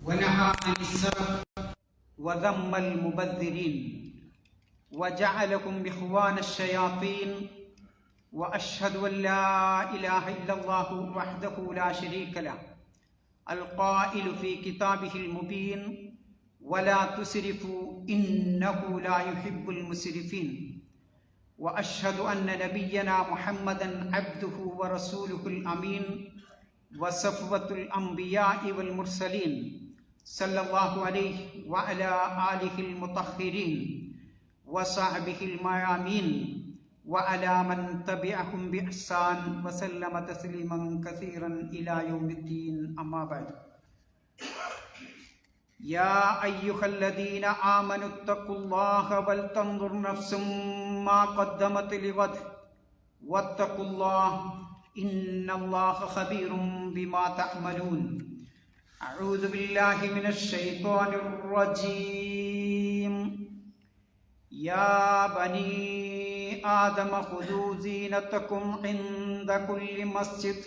ونهى عن السرف وذم المبذرين وجعلكم إخوان الشياطين وأشهد أن لا إله إلا الله وحده لا شريك له القائل في كتابه المبين ولا تسرفوا إنه لا يحب المسرفين وأشهد أن نبينا محمدا عبده ورسوله الأمين وصفوة الأنبياء والمرسلين صلى الله عليه وعلى آله المطهرين وصحبه الميامين وعلى من تبعهم بإحسان وسلم تسليما كثيرا إلى يوم الدين أما بعد يا أيها الذين آمنوا اتقوا الله ولتنظر نفس ما قدمت لغد واتقوا الله إن الله خبير بما تعملون أعوذ بالله من الشيطان الرجيم يا بني آدم خذوا زينتكم عند كل مسجد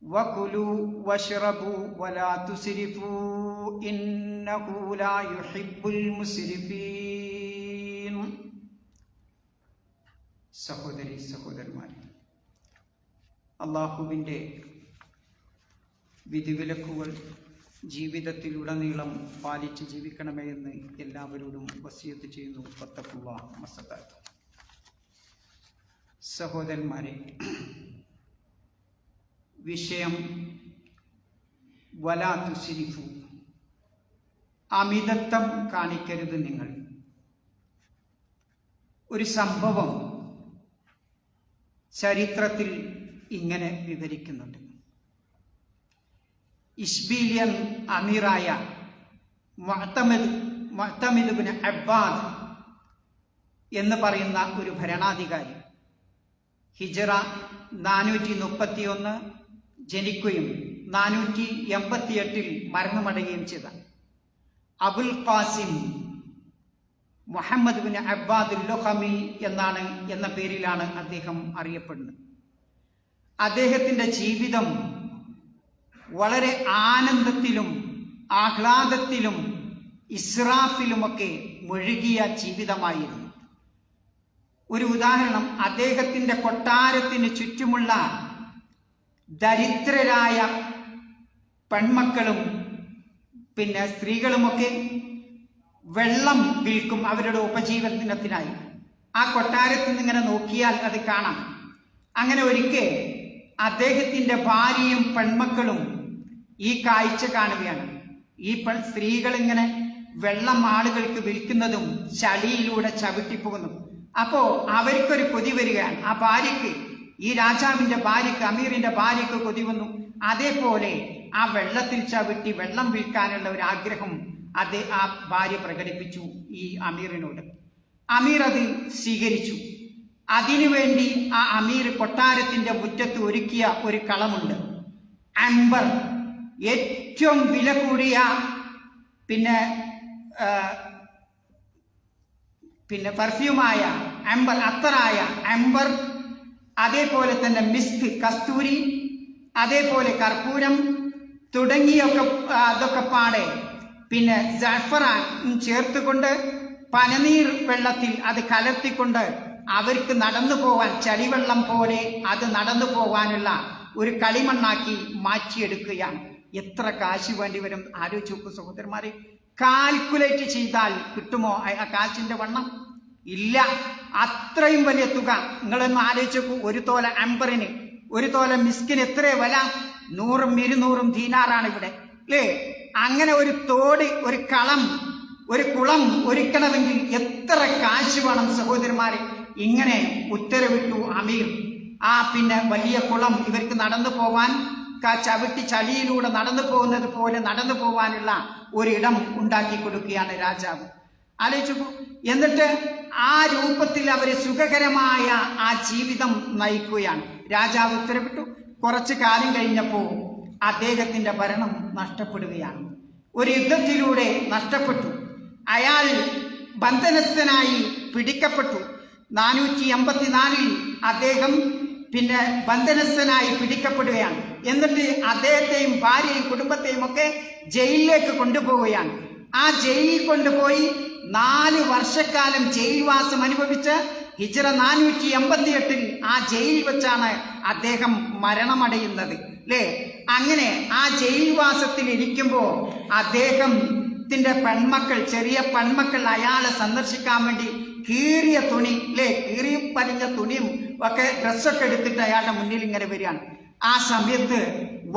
وكلوا واشربوا ولا تسرفوا إنه لا يحب المسرفين സഹോദരി സഹോദരന്മാരെ, അള്ളാഹുവിൻ്റെ വിധിവിലക്കുകൾ ജീവിതത്തിലുടനീളം പാലിച്ച് ജീവിക്കണമേ എന്ന് എല്ലാവരോടും വസിയത്ത് ചെയ്യുന്നു. വത്തഖുല്ലാഹ് മസ്തതാഅത്ത്. സഹോദരന്മാരെ, വിഷയം വലാ തുസ്രിഫു, അമിതത്വം കാണിക്കരുത് നിങ്ങൾ. ഒരു സംഭവം ചരിത്രത്തിൽ ഇങ്ങനെ വിവരിക്കുന്നുണ്ട്. ഇഷ്ബീലിയൻ അമീറായ മുഅ്തമിദ് ഇബ്നു അബ്ബാദ് എന്ന് പറയുന്ന ഒരു ഭരണാധികാരി ഹിജ്റ 431 ജനിക്കുകയും 488 മരണമടയുകയും ചെയ്ത അബുൽ ഖാസിം മുഹമ്മദ് ബിൻ അബ്ബാദ് ലുഖമി എന്ന പേരിലാണ് അദ്ദേഹം അറിയപ്പെടുന്നത്. അദ്ദേഹത്തിൻ്റെ ജീവിതം വളരെ ആനന്ദത്തിലും ആഹ്ലാദത്തിലും ഇസ്രാഫിലുമൊക്കെ മുഴുകിയ ജീവിതമായിരുന്നു. ഒരു ഉദാഹരണം, അദ്ദേഹത്തിൻ്റെ കൊട്ടാരത്തിന് ചുറ്റുമുള്ള ദരിദ്രരായ പെൺമക്കളും പിന്നെ സ്ത്രീകളുമൊക്കെ വെള്ളം വിൽക്കും അവരുടെ ഉപജീവനത്തിനായി. ആ കൊട്ടാരത്തിൽ നിന്ന് ഇങ്ങനെ നോക്കിയാൽ അത് കാണാം. അങ്ങനെ ഒരിക്കൽ അദ്ദേഹത്തിൻ്റെ ഭാര്യയും പെൺമക്കളും ഈ കാഴ്ച കാണുകയാണ്. ഈ സ്ത്രീകൾ ഇങ്ങനെ വെള്ളം ആളുകൾക്ക് വിൽക്കുന്നതും ചളിയിലൂടെ ചവിട്ടിപ്പോകുന്നു. അപ്പോ അവർക്കൊരു കൊതി വരികയാണ്. ആ ഭാര്യയ്ക്ക്, ഈ രാജാവിന്റെ ഭാര്യയ്ക്ക്, അമീറിന്റെ ഭാര്യയ്ക്ക് കൊതി വന്നു. അതേപോലെ ആ വെള്ളത്തിൽ ചവിട്ടി വെള്ളം വിൽക്കാനുള്ള ഒരു ആഗ്രഹം ആ ഭാര്യ പ്രകടിപ്പിച്ചു ഈ അമീറിനോട്. അമീർ അത് സ്വീകരിച്ചു. അതിനുവേണ്ടി ആ അമീർ കൊട്ടാരത്തിന്റെ മുറ്റത്ത് ഒരുക്കിയ ഒരു കളമുണ്ട്. അംബർ, ഏറ്റവും വില കൂടിയ പിന്നെ പെർഫ്യൂമായ അംബർ, അത്തറായ അംബർ, അതേപോലെ തന്നെ മിസ്ക്, കസ്തൂരി, അതേപോലെ കർപ്പൂരം തുടങ്ങിയൊക്കെ അതൊക്കെ പാടെ പിന്നെ ജഅഫറാൻ ചേർത്തുകൊണ്ട് പനനീർ വെള്ളത്തിൽ അത് കലർത്തിക്കൊണ്ട് അവർക്ക് നടന്നു പോവാൻ, ചളിവെള്ളം പോലെ അത് നടന്നു പോകാനുള്ള ഒരു കളിമണ്ണാക്കി മാറ്റിയെടുക്കുകയാണ്. എത്ര കാശ് വേണ്ടി വരും ആലോചിച്ച് നോക്കൂ സഹോദരന്മാരെ. കാൽക്കുലേറ്റ് ചെയ്താൽ കിട്ടുമോ ആ കാശിന്റെ വണ്ണം? ഇല്ല. അത്രയും വലിയ തുക നിങ്ങളൊന്ന് ആലോചിച്ച് നോക്കൂ. ഒരു തോല അംബറിന്, ഒരു തോല മിസ്കിന് എത്ര വില? 100ഉം 200ഉം ദീനാറാണ് ഇവിടെ, അല്ലേ? അങ്ങനെ ഒരു തോട്, ഒരു കുളം ഒരുക്കണമെങ്കിൽ എത്ര കാശ് വേണം സഹോദരന്മാരെ? ഇങ്ങനെ ഉത്തരവിട്ടു അമീർ. പിന്നെ വലിയ കുളം ഇവർക്ക് നടന്നു പോവാൻ, ചവിട്ടി ചളിയിലൂടെ നടന്നു പോകുന്നത് പോലെ നടന്നു പോവാനുള്ള ഒരിടം ഉണ്ടാക്കി കൊടുക്കുകയാണ് രാജാവ്. ആലോചിച്ചു. എന്നിട്ട് ആ രൂപത്തിൽ അവര് സുഖകരമായ ആ ജീവിതം നയിക്കുകയാണ്. രാജാവ് ഉത്തരവിട്ടു. കുറച്ചു കാലം കഴിഞ്ഞപ്പോൾ അദ്ദേഹത്തിന്റെ ഭരണം നഷ്ടപ്പെടുകയാണ്. ഒരു യുദ്ധത്തിലൂടെ നഷ്ടപ്പെട്ടു. അയാൾ ബന്ധനസ്ഥനായി പിടിക്കപ്പെട്ടു. 484 അദ്ദേഹം പിന്നെ ബന്ധനസ്ഥനായി പിടിക്കപ്പെടുകയാണ്. എന്നിട്ട് അദ്ദേഹത്തെയും ഭാര്യയും കുടുംബത്തെയും ഒക്കെ ജയിലിലേക്ക് കൊണ്ടുപോവുകയാണ്. ആ ജയിലിൽ കൊണ്ടുപോയി 4 വർഷക്കാലം ജയിൽവാസം അനുഭവിച്ച് ഹിജ്റ 488 ആ ജയിലിൽ വെച്ചാണ് അദ്ദേഹം മരണമടയുന്നത് അല്ലേ. അങ്ങനെ ആ ജയിൽവാസത്തിൽ ഇരിക്കുമ്പോൾ അദ്ദേഹത്തിന്റെ പെൺമക്കൾ, ചെറിയ പെൺമക്കൾ അയാളെ സന്ദർശിക്കാൻ വേണ്ടി കീറിയ തുണി അല്ലേ, കീറി പറിഞ്ഞ തുണിയും ഒക്കെ ഡ്രസ്സൊക്കെ എടുത്തിട്ട് അയാളുടെ മുന്നിൽ ഇങ്ങനെ വരികയാണ്. ആ സമയത്ത്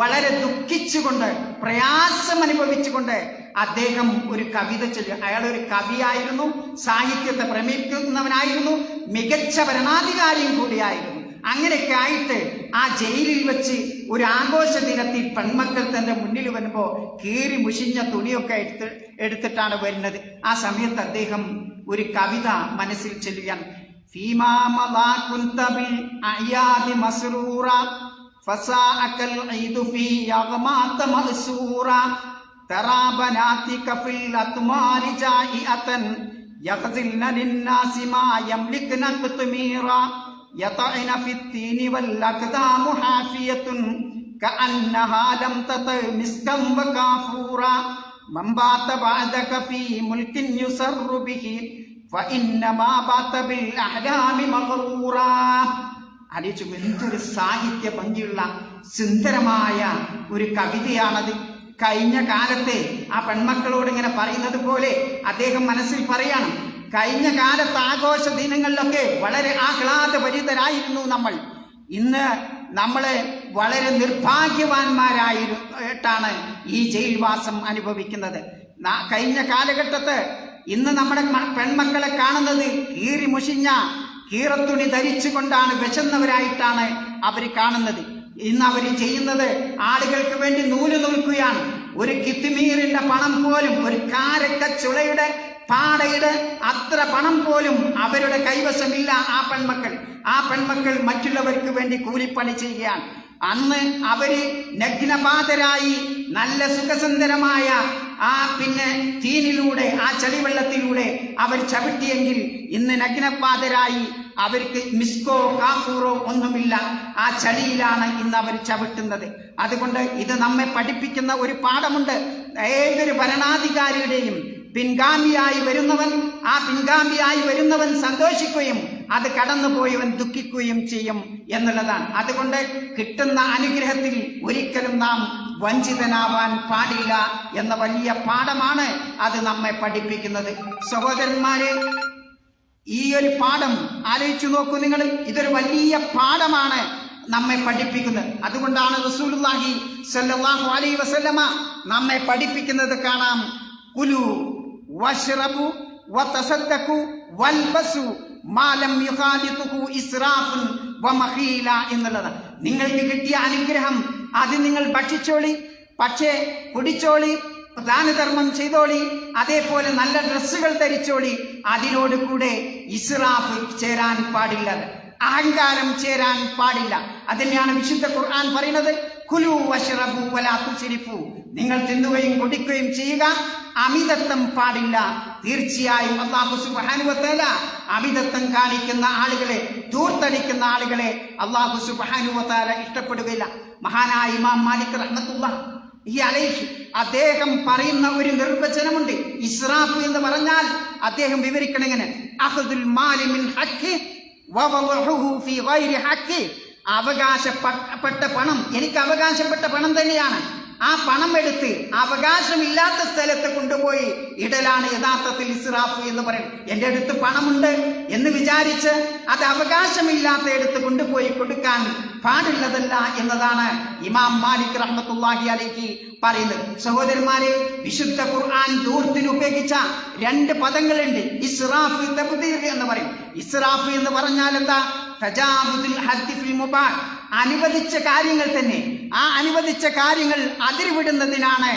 വളരെ ദുഃഖിച്ചുകൊണ്ട് പ്രയാസം അനുഭവിച്ചുകൊണ്ട് അദ്ദേഹം ഒരു കവിത ചൊല്ലി. അയാൾ ഒരു കവിയായിരുന്നു, സാഹിത്യത്തെ പ്രേമിക്കുന്നവനായിരുന്നു, മികച്ച ഭരണാധികാരിയും കൂടിയായിരുന്നു. അങ്ങനെയൊക്കെ ആയിട്ട് ആ ജയിലിൽ വെച്ച് ഒരു ആഘോഷ ദിനത്തിൽ പെൺമക്കൾ തന്റെ മുന്നിൽ വരുമ്പോൾ കീറി മുഷിഞ്ഞ തുണിയൊക്കെ എടുത്തിട്ടാണ് വരുന്നത്. ആ സമയത്ത് അദ്ദേഹം ഒരു കവിത മനസ്സിൽ ചൊല്ലിയാൻ, يطعن في التين والأقدام حافية كأنها لم تطع مسكا وكافورا من بات بعدك في ملك يسر به فإنما بات بالأحلام مغرورا. ആലോചിച്ചു, എന്തൊരു സാഹിത്യ ഭംഗിയുള്ള സുന്ദരമായ ഒരു കവിതയാണത്. കഴിഞ്ഞ കാലത്തെ ആ പെൺമക്കളോട് ഇങ്ങനെ പറയുന്നത് പോലെ അദ്ദേഹം മനസ്സിൽ പറയാണ്, കഴിഞ്ഞ കാലത്ത് ആഘോഷ ദിനങ്ങളിലൊക്കെ വളരെ ആഹ്ലാദഭരിതരായിരുന്നു നമ്മൾ. ഇന്ന് നമ്മളെ വളരെ നിർഭാഗ്യവാന്മാരായിട്ടാണ് ഈ ജയിൽവാസം അനുഭവിക്കുന്നത്. കഴിഞ്ഞ കാലഘട്ടത്ത് ഇന്ന് നമ്മുടെ പെൺമക്കളെ കാണുന്നത് കീറി മുഷിഞ്ഞ കീറത്തുണി ധരിച്ചുകൊണ്ടാണ്, വിശന്നവരായിട്ടാണ് അവർ കാണുന്നത്. ഇന്ന് അവർ ചെയ്യുന്നത് ആളുകൾക്ക് വേണ്ടി നൂല് നൂൽക്കുകയാണ്. ഒരു കിത്തിമീറിന്റെ പണം പോലും, ഒരു കാരക്ക ചുളയുടെ പാടയുടെ അത്ര പണം പോലും അവരുടെ കൈവശമില്ല. ആ പെൺമക്കൾ മറ്റുള്ളവർക്ക് വേണ്ടി കൂലിപ്പണി ചെയ്യുകയാണ്. അന്ന് അവര് നഗ്നപാതരായി നല്ല സുഖസുന്ദരമായ ആ തീനിലൂടെ, ആ ചളിവെള്ളത്തിലൂടെ അവർ ചവിട്ടിയെങ്കിൽ ഇന്ന് നഗ്നപാതരായി അവർക്ക് മിസ്കോ കാഫൂറോ ഒന്നുമില്ല. ആ ചളിയിലാണ് ഇന്ന് അവർ ചവിട്ടുന്നത്. അതുകൊണ്ട് ഇത് നമ്മെ പഠിപ്പിക്കുന്ന ഒരു പാഠമുണ്ട്. ഏതൊരു ഭരണാധികാരിയുടെയും പിൻഗാമിയായി വരുന്നവൻ സന്തോഷിക്കുകയും അത് കടന്നുപോയവൻ ദുഃഖിക്കുകയും ചെയ്യും എന്നുള്ളതാണ്. അതുകൊണ്ട് കിട്ടുന്ന അനുഗ്രഹത്തിൽ ഒരിക്കലും നാം വഞ്ചിതനാവാൻ പാടില്ല എന്ന വലിയ പാഠമാണ് അത് നമ്മെ പഠിപ്പിക്കുന്നത്. സഹോദരന്മാരെ, ഈ ഒരു പാഠം ആലോചിച്ചു നോക്കൂ നിങ്ങൾ. ഇതൊരു വലിയ പാഠമാണ് നമ്മെ പഠിപ്പിക്കുന്നത്. അതുകൊണ്ടാണ് റസൂലുള്ളാഹി സ്വല്ലല്ലാഹു അലൈഹി വസല്ലമ നമ്മെ പഠിപ്പിക്കുന്നത് കാണാം, കുലു വശ്റബു വതസദ്ദഖു വൽബസു മാ ലം യുഖാലിതുഹു ഇസ്റാഫുൻ വമഖീല എന്നുള്ളത്. നിങ്ങൾക്ക് കിട്ടിയ അനുഗ്രഹം അത് നിങ്ങൾ ഭക്ഷിച്ചോളി, പക്ഷേ കുടിച്ചോളി, ദാനധർമ്മം ചെയ്തോളി, അതേപോലെ നല്ല ഡ്രസ്സുകൾ ധരിച്ചോളി. അതിനോട് കൂടെ ഇസ്റാഫ് ചേരാൻ പാടില്ല, അഹങ്കാരം ചേരാൻ പാടില്ല. അതിനെയാണ് വിശുദ്ധ ഖുർആൻ പറയുന്നത്, കുലു വശ്റബു വലാ തുസ്രിഫു. നിങ്ങൾ തിന്നുകയും കുടിക്കുകയും ചെയ്യുക, അമിതത്വം പാടില്ല. തീർച്ചയായും അല്ലാഹു സുബ്ഹാനഹു വ തആല അമിതത്വം കാണിക്കുന്ന ആളുകളെ, ദൂർത്തടിക്കുന്ന ആളുകളെ അല്ലാഹു സുബ്ഹാനഹു വ തആല ഇഷ്ടപ്പെടുകയില്ല. മഹാനായ ഇമാം മാലിക് റഹ്മത്തുള്ളാഹി അലൈഹി അദ്ദേഹം പറയുന്ന ഒരു നിർവചനമുണ്ട്. ഇസ്റാഫ് എന്ന് പറഞ്ഞാൽ അദ്ദേഹം വിവരിക്കണം ഇങ്ങനെ, അഖ്ദുൽ മാലി മിൻ ഹഖ്ഖി വവളഉഹു ഫീ ഗൈരി ഹഖ്ഖി. അവകാശപ്പെട്ട പണം, എനിക്ക് അവകാശപ്പെട്ട പണം തന്നെയാണ്, ആ പണം എടുത്ത് അവകാശമില്ലാത്ത സ്ഥലത്ത് കൊണ്ടുപോയി ഇടലാണ് യഥാർത്ഥത്തിൽ ഇസ്റാഫ് എന്ന് പറയുന്നത്. എൻ്റെ അടുത്ത് പണമുണ്ട് എന്ന് വിചാരിച്ച് അത് അവകാശമില്ലാത്ത എടുത്ത് കൊണ്ടുപോയി കൊടുക്കാൻ പാടുള്ളതല്ല എന്നതാണ് ഇമാം മാലിക് റഹ്മത്തുള്ളാഹി അലൈഹി പറയുന്നത്. സഹോദരന്മാരെ, വിശുദ്ധ ഖുർആൻ ദൂർത്തിന് ഉപയോഗിച്ച 2 പദങ്ങളുണ്ട്. ഇസ്റാഫ്, തബ്ദീർ എന്ന് പറയും. ഇസ്റാഫ് എന്ന് പറഞ്ഞാൽ എന്താ? തജാവുസുൽ ഹദ്ദി ഫിൽ മുബാഹ്. അനുവദിച്ച കാര്യങ്ങൾ തന്നെ, ആ അനുവദിച്ച കാര്യങ്ങൾ അതിരുവിടുന്നതിനാണ്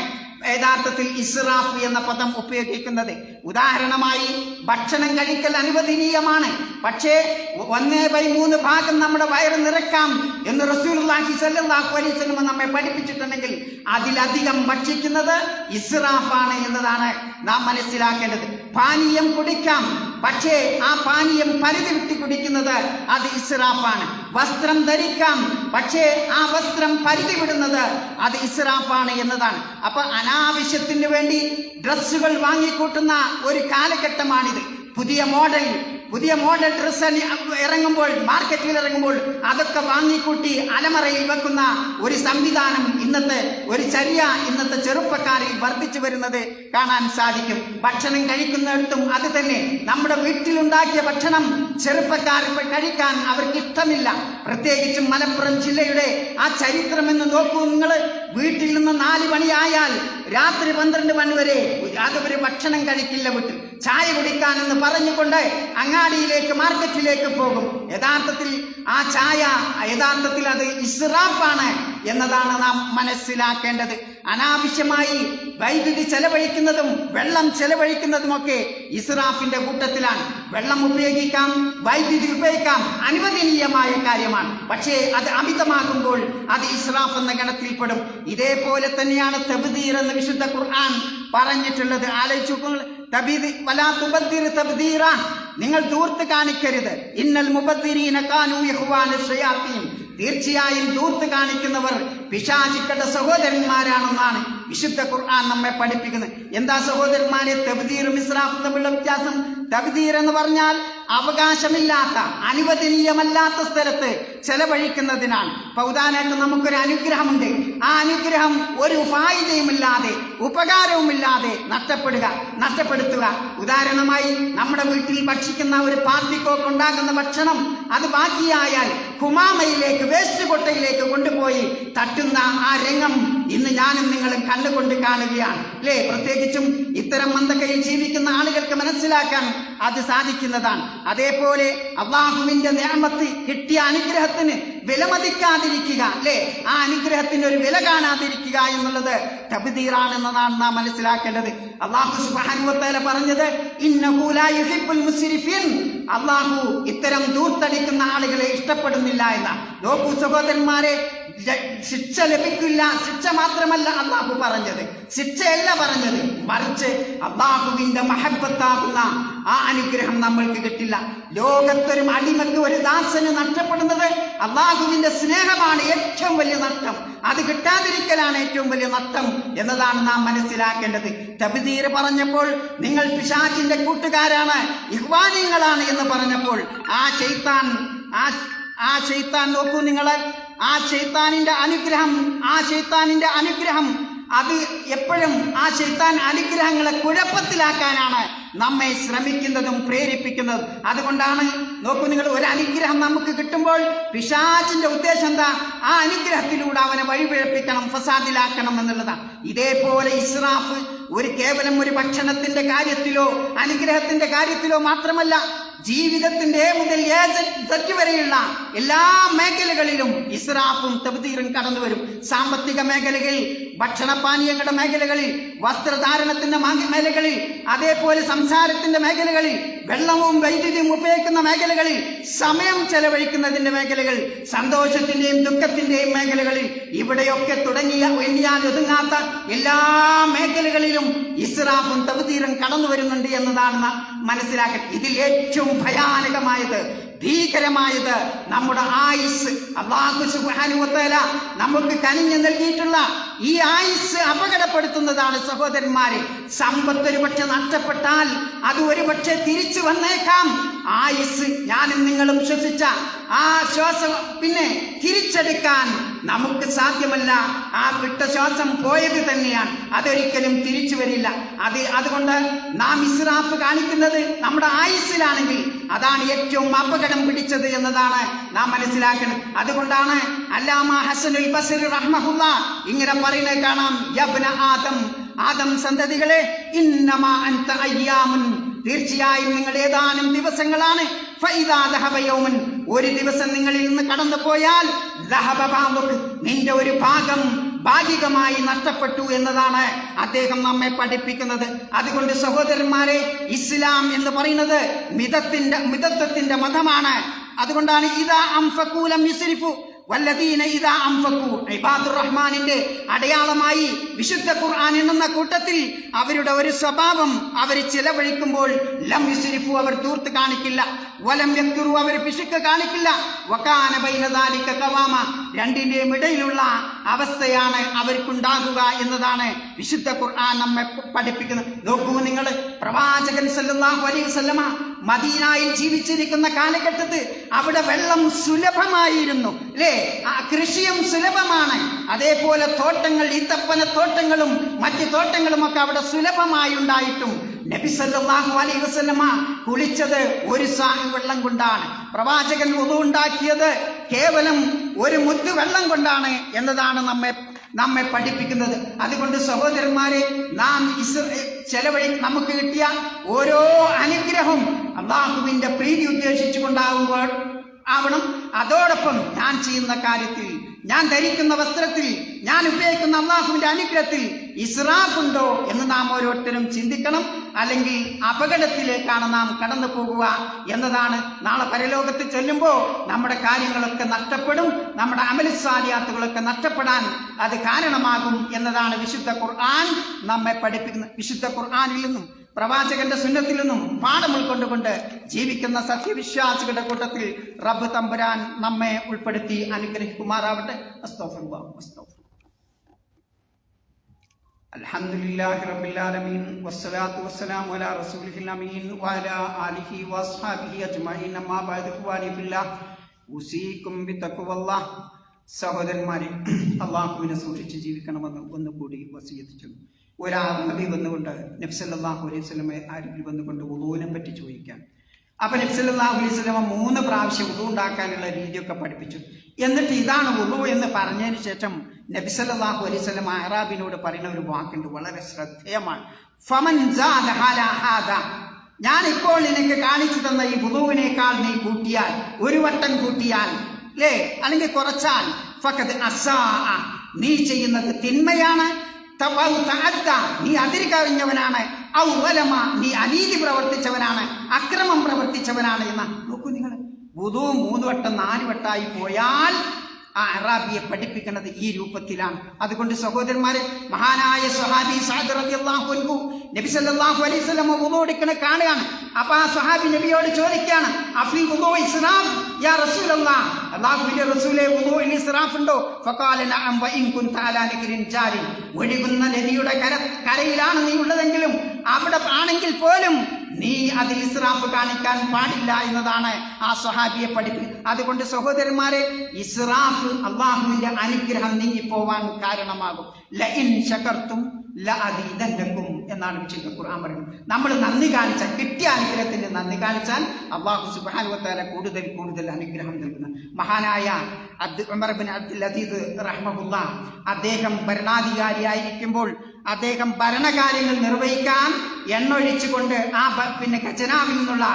യഥാർത്ഥത്തിൽ ഇസ്റാഫ് എന്ന പദം ഉപയോഗിക്കുന്നത്. ഉദാഹരണമായി, ഭക്ഷണം കഴിക്കൽ അനുവദനീയമാണ്, പക്ഷേ 1/3 ഭാഗം നമ്മുടെ വയറ് നിറക്കാം എന്ന് റസൂലുള്ളാഹി സ്വല്ലല്ലാഹു അലൈഹി വസല്ലം നമ്മെ പഠിപ്പിച്ചിട്ടുണ്ടെങ്കിൽ അതിലധികം ഭക്ഷിക്കുന്നത് ഇസ്റാഫാണ് എന്നതാണ് നാം മനസ്സിലാക്കേണ്ടത്. പാനീയം കുടിക്കാം, പക്ഷേ ആ പാനീയം പരിധി വിട്ട് കുടിക്കുന്നത് അത് ഇസ്റാഫാണ്. വസ്ത്രം ധരിക്കാം, പക്ഷേ ആ വസ്ത്രം പരിധി വിടുന്നത് അത് ഇസ്രാഫാണ് എന്നതാണ്. അപ്പൊ അനാവശ്യത്തിന് വേണ്ടി ഡ്രസ്സുകൾ വാങ്ങിക്കൂട്ടുന്ന ഒരു കാലഘട്ടമാണിത്. പുതിയ മോഡൽ ഡ്രസ്സ് ഇറങ്ങുമ്പോൾ, മാർക്കറ്റിൽ ഇറങ്ങുമ്പോൾ അതൊക്കെ വാങ്ങിക്കൂട്ടി അലമറയിൽ വെക്കുന്ന ഒരു സംവിധാനം ഇന്നത്തെ ചെറുപ്പക്കാരിൽ വർദ്ധിച്ചു വരുന്നത് കാണാൻ സാധിക്കും. ഭക്ഷണം കഴിക്കുന്നിടത്തും അത് തന്നെ. നമ്മുടെ വീട്ടിലുണ്ടാക്കിയ ഭക്ഷണം ചെറുപ്പക്കാർക്ക് കഴിക്കാൻ അവർക്ക് ഇഷ്ടമില്ല. പ്രത്യേകിച്ചും മലപ്പുറം ജില്ലയുടെ ആ ചരിത്രം എന്ന് നോക്കൂ നിങ്ങൾ. വീട്ടിൽ നിന്ന് 4 മണിയായാൽ രാത്രി 12 മണി വരെ അതൊരു ഭക്ഷണം കഴിക്കില്ല. വീട്ടിൽ ചായ കുടിക്കാനെന്ന് പറഞ്ഞുകൊണ്ട് അങ്ങാടിയിലേക്ക്, മാർക്കറ്റിലേക്ക് പോകും. യഥാർത്ഥത്തിൽ ആ ചായ അത് ഇസ്രാഫാണ് എന്നതാണ് നാം മനസ്സിലാക്കേണ്ടത്. അനാവശ്യമായി വൈദ്യുതി ചെലവഴിക്കുന്നതും വെള്ളം ചെലവഴിക്കുന്നതുമൊക്കെ ഇസ്രാഫിന്റെ കൂട്ടത്തിലാണ്. വെള്ളം ഉപയോഗിക്കാം, വൈദ്യുതി ഉപയോഗിക്കാം, അനുവദനീയമായ കാര്യമാണ്. പക്ഷേ അത് അമിതമാകുമ്പോൾ അത് ഇസ്രാഫ് എന്ന ഗണത്തിൽപ്പെടും. ഇതേപോലെ തന്നെയാണ് തബ്ദീർ എന്ന് വിശുദ്ധ ഖുർആൻ പറഞ്ഞിട്ടുള്ളത്. ആലോചിച്ചു, നിങ്ങൾ ധൂർത്ത് കാണിക്കരുത്. ഇന്നൽ മുബദ്ദിരീന കാനൂ ഇഖ്വാന ശയാത്തീൻ. തീർച്ചയായും ധൂർത്ത് കാണിക്കുന്നവർ പിശാചുക്കളുടെ സഹോദരന്മാരാണെന്നാണ് വിശുദ്ധ ഖുർആൻ നമ്മെ പഠിപ്പിക്കുന്നത്. എന്താ സഹോദരന്മാരെ തബ്ദീറും ഇസ്രാഫും തമ്മിലുള്ള വ്യത്യാസം? തബ്ദീർ എന്ന് പറഞ്ഞാൽ അവകാശമില്ലാത്ത, അനുവദനീയമല്ലാത്ത സ്ഥലത്ത് ചെലവഴിക്കുന്നതിനാണ്. ഉദാഹരണമായിട്ട് നമുക്കൊരു അനുഗ്രഹമുണ്ട്. ആ അനുഗ്രഹം ഒരു ഫായിദയുമില്ലാതെ, ഉപകാരവുമില്ലാതെ നഷ്ടപ്പെടുത്തുക. ഉദാഹരണമായി നമ്മുടെ വീട്ടിൽ ഭക്ഷിക്കുന്ന ഒരു പാർട്ടിക്കൊക്കെ ഉണ്ടാകുന്ന ഭക്ഷണം അത് ബാക്കിയായാൽ കുമാമയിലേക്ക്, വേസ്റ്റ് കൊട്ടയിലേക്ക് കൊണ്ടുപോയി തട്ടുന്ന ആ രംഗം ഇന്ന് ഞാനും നിങ്ങളും കണ്ടുകൊണ്ട് കാണുകയാണ് അല്ലേ? പ്രത്യേകിച്ചും ഇത്തരം മന്ദക്കയിൽ ജീവിക്കുന്ന ആളുകൾക്ക് മനസ്സിലാക്കാൻ അത് സാധിക്കുന്നതാണ്. അതേപോലെ അല്ലാഹുവിന്റെ നിഅമത്ത്, കിട്ടിയ അനുഗ്രഹത്തിന് വിലമതിക്കാതിരിക്കുക അല്ലേ? ആ അനുഗ്രഹത്തിന് ഒരു വില കാണാതിരിക്കുക എന്നുള്ളത് തബ്ദീറാണെന്നതാണ് നാം മനസ്സിലാക്കേണ്ടത്. അല്ലാഹു സുബ്ഹാനഹു വ തആല പറഞ്ഞത് ഇന്നഹു ലാ യുഹിബ്ബുൽ മുസ്രിഫീൻ. അല്ലാഹു ഇത്തരം ദൂർത്തടിക്കുന്ന ആളുകളെ ഇഷ്ടപ്പെടുന്നില്ല എന്ന. നോക്കൂ സഹോദരന്മാരെ, ശിക്ഷ ലഭിക്കില്ല. ശിക്ഷ മാത്രമല്ല അല്ലാഹു പറഞ്ഞത്, ശിക്ഷയല്ല പറഞ്ഞത്, മറിച്ച് അല്ലാഹുവിന്റെ മഹബ്ബത്താകുന്ന ആ അനുഗ്രഹം നമ്മൾക്ക് കിട്ടില്ല. ലോകത്തൊരു അടിമക്ക്, ഒരു ദാസന് നഷ്ടപ്പെടുന്നത് അല്ലാഹുവിന്റെ സ്നേഹമാണ് ഏറ്റവും വലിയ നഷ്ടം. അത് കിട്ടാതിരിക്കലാണ് ഏറ്റവും വലിയ നഷ്ടം എന്നതാണ് നാം മനസ്സിലാക്കേണ്ടത്. തബ്ദീർ പറഞ്ഞപ്പോൾ നിങ്ങൾ പിശാചിന്റെ കൂട്ടുകാരാണ്, ഇഖ്വാനികളാണ് എന്ന് പറഞ്ഞപ്പോൾ ആ ശൈത്താൻ നോക്കൂ നിങ്ങൾ, ആ ശൈത്താനിന്റെ അനുഗ്രഹം അത് എപ്പോഴും ആ ശൈത്താൻ അനുഗ്രഹങ്ങളെ കുഴപ്പത്തിലാക്കാനാണ് നമ്മെ ശ്രമിക്കുന്നതും പ്രേരിപ്പിക്കുന്നതും. അതുകൊണ്ടാണ് നോക്കൂ നിങ്ങൾ, ഒരു അനുഗ്രഹം നമുക്ക് കിട്ടുമ്പോൾ പിശാചിന്റെ ഉദ്ദേശം എന്താ? ആ അനുഗ്രഹത്തിലൂടെ അവനെ വഴിപിഴപ്പിക്കണം, ഫസാദിലാക്കണം എന്നുള്ളതാണ്. ഇതേപോലെ ഇസ്രാഫ് കേവലം ഒരു ഭക്ഷണത്തിന്റെ കാര്യത്തിലോ അനുഗ്രഹത്തിന്റെ കാര്യത്തിലോ മാത്രമല്ല, ജീവിതത്തിന്റെ മുതൽ തെറ്റ് വരെയുള്ള എല്ലാ മേഖലകളിലും ഇസ്രാഫും തബ്ദീറും കടന്നു വരും. സാമ്പത്തിക മേഖലകളിൽ, ഭക്ഷണപാനീയങ്ങളുടെ മേഖലകളിൽ, വസ്ത്രധാരണത്തിന്റെ മേഖലകളിൽ, അതേപോലെ സംസാരത്തിന്റെ മേഖലകളിൽ, വെള്ളവും വൈദ്യുതിയും ഉപയോഗിക്കുന്ന മേഖലകളിൽ, സമയം ചെലവഴിക്കുന്നതിന്റെ മേഖലകൾ, സന്തോഷത്തിന്റെയും ദുഃഖത്തിന്റെയും മേഖലകളിൽ, ഇവിടെയൊക്കെ എണ്ണിയാൽ ഒതുങ്ങാത്ത എല്ലാ മേഖലകളിലും ഇസ്രാഫും തബ്ദീറും കടന്നു വരുന്നുണ്ട് എന്നതാണ് മനസ്സിലാക്കുന്നത്. ഇതിൽ ഏറ്റവും ഭയാനകമായത്, ഭീകരമായത് നമ്മുടെ ആയുസ്. അല്ലാഹു സുബ്ഹാനഹു വ തആല നമുക്ക് കനിഞ്ഞു നൽകിയിട്ടുള്ള ഈ ആയുസ് അപകടപ്പെടുത്തുന്നതാണ് സഹോദരന്മാരെ. സമ്പത്ത് ഒരുപക്ഷെ നഷ്ടപ്പെട്ടാൽ അത് ഒരുപക്ഷെ തിരിച്ചു വന്നേക്കാം. ആയുസ്, ഞാനും നിങ്ങളും ശ്വസിച്ച ആ ശ്വാസം പിന്നെ തിരിച്ചെടുക്കാൻ നമുക്ക് സാധ്യമല്ല. ആ വിട്ട ശ്വാസം പോയത് തന്നെയാണ്, അതൊരിക്കലും തിരിച്ചു വരില്ല. അതുകൊണ്ട് നാം ഇസ്രാഫ് കാണിക്കുന്നത് നമ്മുടെ ആയുസ്സിലാണെങ്കിൽ അതാണ് ഏറ്റവും അപകടം പിടിച്ചത് എന്നതാണ് നാം മനസ്സിലാക്കുന്നത്. അതുകൊണ്ടാണ് അല്ലാമ ഹസനുൽ ബസ്രി റഹ്മഹുല്ലാഹ് ഇങ്ങനെ പറയുന്നത് കാണാം, യബ്ന ആദം സന്തതികളെ, ഇന്നമാ അൻത അയ്യാമുൻ, തീർച്ചയായും നിങ്ങൾ ഏതാനും ദിവസങ്ങളാണ്. ഫൈദാ ദഹബ യൗമൻ, ഒരു ദിവസം നിങ്ങളിൽ നിന്ന് കടന്നു പോയാൽ ദഹബ ബാദുക്, നിന്റെ ഒരു ഭാഗം ഭാഗികമായി നഷ്ടപ്പെട്ടു എന്നതാണ് അദ്ദേഹം നമ്മെ പഠിപ്പിക്കുന്നത്. അതുകൊണ്ട് സഹോദരന്മാരെ, ഇസ്ലാം എന്ന് പറയുന്നത് മിതത്വത്തിന്റെ മതമാണ്. അതുകൊണ്ടാണ് ഇദാ അൻഫഖൂ ലം യുസ്രിഫു വല്ലദീന ഇദാ അൻഫഖൂ, ഇബാദുർ റഹ്മാനിന്റെ അടയാളമായി വിശുദ്ധ ഖുർആൻ എന്ന കൂട്ടത്തിൽ അവരുടെ ഒരു സ്വഭാവം, അവർ ചിലവഴിക്കുമ്പോൾ ലം യുസ്രിഫു, അവർ ദൂർത്ത് കാണിക്കില്ല. വലം യക്തുറു, അവർ പിശുക്ക് കാണിക്കില്ല. വകാന ബൈന ദാലിക ഖവാമ, രണ്ടിന്റെയും ഇടയിലുള്ള അവസ്ഥയാണ് അവർക്കുണ്ടാകുക എന്നതാണ് വിശുദ്ധ ഖുർആൻ നമ്മെ പഠിപ്പിക്കുന്നത്. നോക്കൂ നിങ്ങൾ, പ്രവാചകൻ സല്ലല്ലാഹു അലൈഹി വസല്ലമ മദീനയിൽ ജീവിച്ചിരിക്കുന്ന കാലഘട്ടത്ത് അവിടെ വെള്ളം സുലഭമായിരുന്നു, അല്ലേ? കൃഷിയും സുലഭമാണ്. അതേപോലെ തോട്ടങ്ങൾ, ഈത്തപ്പന തോട്ടങ്ങളും മറ്റ് തോട്ടങ്ങളും ഒക്കെ അവിടെ സുലഭമായി ഉണ്ടായിട്ടും നബി സല്ലല്ലാഹു അലൈഹി വസല്ലമ കുളിച്ചത് ഒരു സാഹ് വെള്ളം കൊണ്ടാണ്. പ്രവാചകൻ വുളു ഉണ്ടാക്കിയത് കേവലം ഒരു മുദ്ദ് വെള്ളം കൊണ്ടാണ് എന്നതാണ് നമ്മെ പഠിപ്പിക്കുന്നത്. അതുകൊണ്ട് സഹോദരന്മാരെ, നാം നമുക്ക് കിട്ടിയ ഓരോ അനുഗ്രഹവും അള്ളാഹുവിന്റെ പ്രീതി ഉദ്ദേശിച്ചുകൊണ്ടാവുമ്പോൾ ആവണം. അതോടൊപ്പം ഞാൻ ചെയ്യുന്ന കാര്യത്തിൽ, ഞാൻ ധരിക്കുന്ന വസ്ത്രത്തിൽ, ഞാൻ ഉപയോഗിക്കുന്ന അള്ളാഹുവിന്റെ അനുഗ്രഹത്തിൽ ഇസ്രാഫ് ഉണ്ടോ എന്ന് നാം ഓരോരുത്തരും ചിന്തിക്കണം. അല്ലെങ്കിൽ അപകടത്തിലേക്കാണ് നാം കടന്നു പോകുക എന്നതാണ്. നാളെ പരലോകത്ത് ചെല്ലുമ്പോൾ നമ്മുടെ കാര്യങ്ങളൊക്കെ നഷ്ടപ്പെടും, നമ്മുടെ അമലുസാലിയാത്തുകളൊക്കെ നഷ്ടപ്പെടാൻ അത് കാരണമാകും എന്നതാണ് വിശുദ്ധ ഖുർആൻ നമ്മെ പഠിപ്പിക്കുന്നത്. വിശുദ്ധ ഖുർആനിൽ നിന്നും പ്രവാചകന്റെ സുന്നത്തിൽ നിന്നും പാഠം ഉൾക്കൊണ്ടുകൊണ്ട് ജീവിക്കുന്ന സത്യവിശ്വാസികളുടെ കൂട്ടത്തിൽ റബ്ബ് തമ്പുരാൻ നമ്മെ ഉൾപ്പെടുത്തി അനുഗ്രഹിക്കുമാറാവട്ടെ. അസ്തഗ്ഫിറുല്ലാഹ് അസ്തഗ്ഫിറുല്ലാഹ്. അൽഹംദുലില്ലാഹി റബ്ബിൽ ആലമീൻ വസ്സലാത്തു വസ്സലാമു അലാ റസൂലിഹിൽ അമീൻ വഅലാ ആലിഹി വസ്ഹബിഹി അജ്മഈൻ. അമ്മാ ബഅദു ഫില്ലാഹി ഫില്ലാഹ് ഉസീകും ബിതഖ്വല്ലാഹ്. സഹോദരന്മാരെ, അള്ളാഹുവിനെ സൂക്ഷിച്ച് ജീവിക്കണമെന്ന് ഒന്നുകൂടി വസിയത്ത് ചെയ്തു. ഒരാൾ നബി വന്നുകൊണ്ട് നബി സല്ലല്ലാഹു അലൈഹി വസല്ലമയെ അരികിൽ വന്നുകൊണ്ട് വുളൂവിനെ പറ്റി ചോദിക്കാൻ. അപ്പൊ നബി സല്ലല്ലാഹു അലൈഹി വസല്ലമ 3 പ്രാവശ്യം വുളു ഉണ്ടാക്കാനുള്ള രീതിയൊക്കെ പഠിപ്പിച്ചു. എന്നിട്ട് ഇതാണ് വുളു എന്ന് പറഞ്ഞതിന് ശേഷം നബി സല്ലല്ലാഹു അലൈഹി വസല്ലമ അറാബിനോട് പറയുന്ന ഒരു വാക്കുണ്ട്, വളരെ ശ്രദ്ധേയമാണ്. ഫമൻ സാദ ഹാലാ ഹാദാ, ഞാൻ ഇപ്പോൾ നിനക്ക് കാണിച്ചു തന്ന ഈ വുളുവിനേക്കാൾ നീ കൂട്ടിയാൽ, ഒരു വട്ടം കൂട്ടിയാൽ, അല്ലേ, അല്ലെങ്കിൽ കുറച്ചാൽ, ഫഖദ് അസാ, നീ ചെയ്യുന്നത് തിന്മയാണ്. നീ അതിര് കവിഞ്ഞവനാണ്. ഔ വലമ, നീ അനീതി പ്രവർത്തിച്ചവനാണ്, അക്രമം പ്രവർത്തിച്ചവനാണ് എന്ന. നോക്കൂ നിങ്ങൾ, വുളു 3 വട്ടം 4 വട്ടമായി പോയാൽ ആ അറാബിയെ പഠിപ്പിക്കുന്നത് ഈ രൂപത്തിലാണ്. അതുകൊണ്ട് സഹോദരന്മാരെ, മഹാനായ സ്വഹാബി സഅദ് റളിയല്ലാഹു അൻഹു നബി സല്ലല്ലാഹു അലൈഹി വസല്ലം വുളു എടുക്കണ കാണുകയാണ്. അപ്പൊ ആ സ്വഹാബി നബിയോട് ചോദിക്കുകയാണ്, അഫി വുളു ഇസ്റാഫ് യാ റസൂലല്ലാഹ്, അല്ലാഹുവിന്റെ റസൂലേ, വുളുവിൽ ഇസ്റാഫ് ഉണ്ടോ? ഫഖാല നഅം വ ഇൻ കുൻത അലാ നഹ്രിൻ ജാരി, ഒഴുകുന്ന നദിയുടെ കരയിലാണ് നീ ഉള്ളതെങ്കിലും അവിടെ ആണെങ്കിൽ പോലും നീ അതിൽ ഇസ്റാഫ് കാണിക്കാൻ പാടില്ല എന്നതാണ് ആ സ്വഹാബിയെ പഠിപ്പിക്കുന്നത്. അതുകൊണ്ട് സഹോദരന്മാരെ, ഇസ്റാഫ് അള്ളാഹുവിന്റെ അനുഗ്രഹം നീങ്ങിപ്പോവാൻ കാരണമാകും. ലഇൻ ശകർത്തും ലഅദീദന്നകും എന്നാണ് വിശുദ്ധ ഖുർആൻ പറയുന്നത്. നമ്മൾ നന്ദി കാണിച്ചാൽ, കിട്ടിയ അനുഗ്രഹത്തിന് നന്ദി കാണിച്ചാൽ അല്ലാഹു സുബ്ഹാനഹു വ തആല കൂടുതൽ അനുഗ്രഹം നൽകുന്നു. മഹാനായ ഉമർ ഇബ്നു അബ്ദുൽ അസീസ് റഹ്മഹുല്ലാഹ്, അദ്ദേഹം ഭരണാധികാരിയായിരിക്കുമ്പോൾ അദ്ദേഹം ഭരണകാര്യങ്ങൾ നിർവഹിക്കാൻ എണ്ണ ഒഴിച്ചുകൊണ്ട് ഖജനാവിൽ നിന്നുള്ള,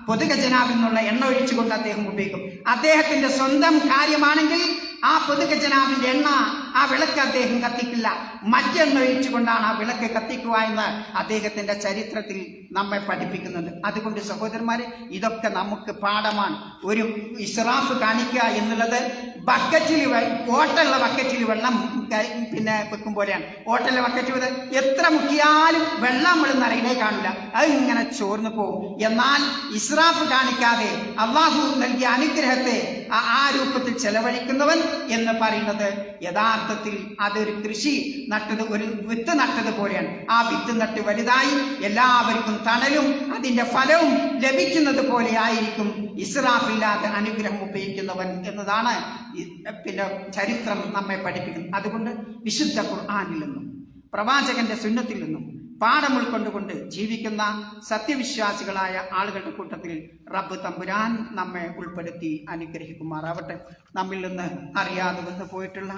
പൊതുഖജനാവിൽ നിന്നുള്ള എണ്ണ ഒഴിച്ചുകൊണ്ട് അദ്ദേഹം ഉപയോഗിക്കും. അദ്ദേഹത്തിന്റെ സ്വന്തം കാര്യമാണെങ്കിൽ ആ പൊതുഖജനാവിന്റെ എണ്ണ, ആ വിളക്ക് അദ്ദേഹം കത്തിക്കില്ല, മറ്റെണ്ണ ഒഴിച്ചുകൊണ്ടാണ് ആ വിളക്ക് കത്തിക്കുക എന്ന് അദ്ദേഹത്തിന്റെ ചരിത്രത്തിൽ നമ്മെ പഠിപ്പിക്കുന്നുണ്ട്. അതുകൊണ്ട് സഹോദരന്മാരെ, ഇതൊക്കെ നമുക്ക് പാഠമാണ്. ഒരു ഇസ്റാഫ് കാണിക്കുക എന്നുള്ളത് ഓട്ടുള്ള ബക്കറ്റിൽ വെള്ളം വെക്കും പോലെയാണ്. ഓട്ടുള്ള ബക്കറ്റ് എത്ര മുക്കിയാലും വെള്ളം നമ്മൾ നിറയിലേ കാണില്ല, അത് ഇങ്ങനെ ചോർന്നു പോകും. എന്നാൽ ഇസ്റാഫ് കാണിക്കാതെ അള്ളാഹു നൽകിയ അനുഗ്രഹത്തെ ആ രൂപത്തിൽ ചെലവഴിക്കുന്നവൻ എന്ന് പറയുന്നത് യഥാർത്ഥത്തിൽ അതൊരു കൃഷി നട്ടത്, ഒരു വിത്ത് നട്ടത് പോലെയാണ്. ആ വിത്ത് നട്ട് വലുതായി എല്ലാവർക്കും തണലും അതിന്റെ ഫലവും ലഭിക്കുന്നത് പോലെ ആയിരിക്കും ഇസ്റാഫില്ലാതെ അനുഗ്രഹം ഉപയോഗിക്കുന്നവൻ എന്നതാണ് ചരിത്രം നമ്മെ പഠിപ്പിക്കുന്നത്. അതുകൊണ്ട് വിശുദ്ധ ഖുർആനിൽ നിന്നും പ്രവാചകന്റെ സുന്നത്തിൽ നിന്നും പാഠം ഉൾക്കൊണ്ടുകൊണ്ട് ജീവിക്കുന്ന സത്യവിശ്വാസികളായ ആളുകളുടെ കൂട്ടത്തിൽ റബ്ബ് തമ്പുരാൻ നമ്മെ ഉൾപ്പെടുത്തി അനുഗ്രഹിക്കുമാറാവട്ടെ. നമ്മിൽ നിന്ന് അറിയാതെ വന്നു പോയിട്ടുള്ള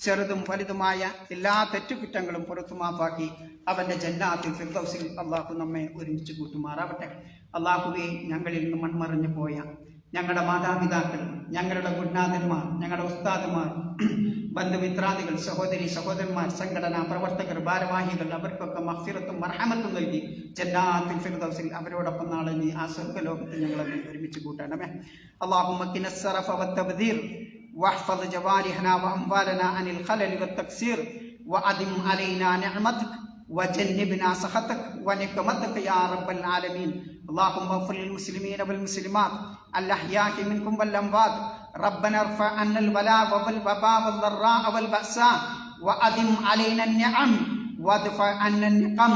ചെറുതും വലുതുമായ എല്ലാ തെറ്റുകുറ്റങ്ങളും പുറത്തു മാപ്പാക്കി അവന്റെ ജന്നാത്തിൽ ഫിർദൗസിൽ അള്ളാഹു നമ്മെ ഒരുമിച്ച് കൂട്ടുമാറാവട്ടെ. അള്ളാഹുവെ, ഞങ്ങളിൽ നിന്ന് മൺമറഞ്ഞു പോയ ഞങ്ങളുടെ മാതാപിതാക്കൾ, ഞങ്ങളുടെ ഗുരുനാഥന്മാർ, ഞങ്ങളുടെ ഉസ്താദുമാർ, ബന്ധുമിത്രാദികൾ, സഹോദരി സഹോദരന്മാർ, സംഘടനാ പ്രവർത്തകർ, ഭാരവാഹികൾ, അവർക്കൊക്കെ മഗ്ഫിറത്തും മർഹമത്തും നൽകി ജന്നാത്തുൽ ഫിർദൗസിൽ അവരോടൊപ്പം നാളെ നീ ആ സ്വർഗ്ഗലോകത്തിൽ ഞങ്ങളെ ഒരുമിച്ച് കൂട്ടണമേ. അല്ലാഹുമ്മ ഖിനസ് സറഫ വത്തബ്ദീർ വഹ്ഫദ് ജവാരിഹനാ വഅംവാലനാ അനിൽ ഖലൽ വത്തക്സീർ വഅദിം അലൈനാ നിഅമതക വജന്നിബ്നാ സഖതക വനിഖമതക യാ റബ്ബൽ ആലമീൻ. اللهم اغفر للمسلمين والمسلمات الأحياء منكم والأموات. ربنا ارفع عنا البلاء والوباء والضراء والبأساء وأدم علينا النعم وادفع عنا النقم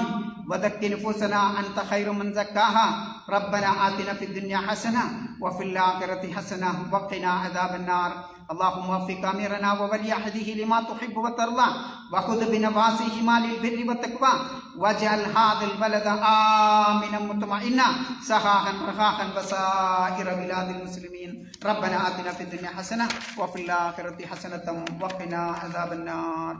وزك نفوسنا أنت خير من زكاها. ربنا آتنا في الدنيا حسنة وفي الآخرة حسنة وقنا عذاب النار. اللهم وفق أميرنا وولي عهده لما تحب وترضى وخذ بنواصيهما للبر والتقوى واجعل هذا البلد آمنا مطمئنا سخاء رخاء وسائر بلاد المسلمين. ربنا آتنا في الدنيا حسنة وفي الآخرة حسنة وقنا عذاب النار.